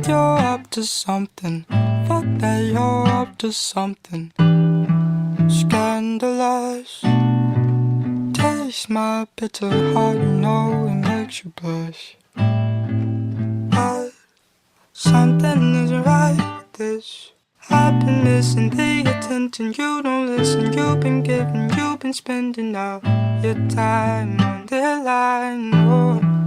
You're up to something. Fuck that, you're up to something. Scandalous. Taste my bitter heart, you know it makes you blush. But something isn't right with this. I've been missing the attention. You don't listen. You've been spending all your time on the line. Oh.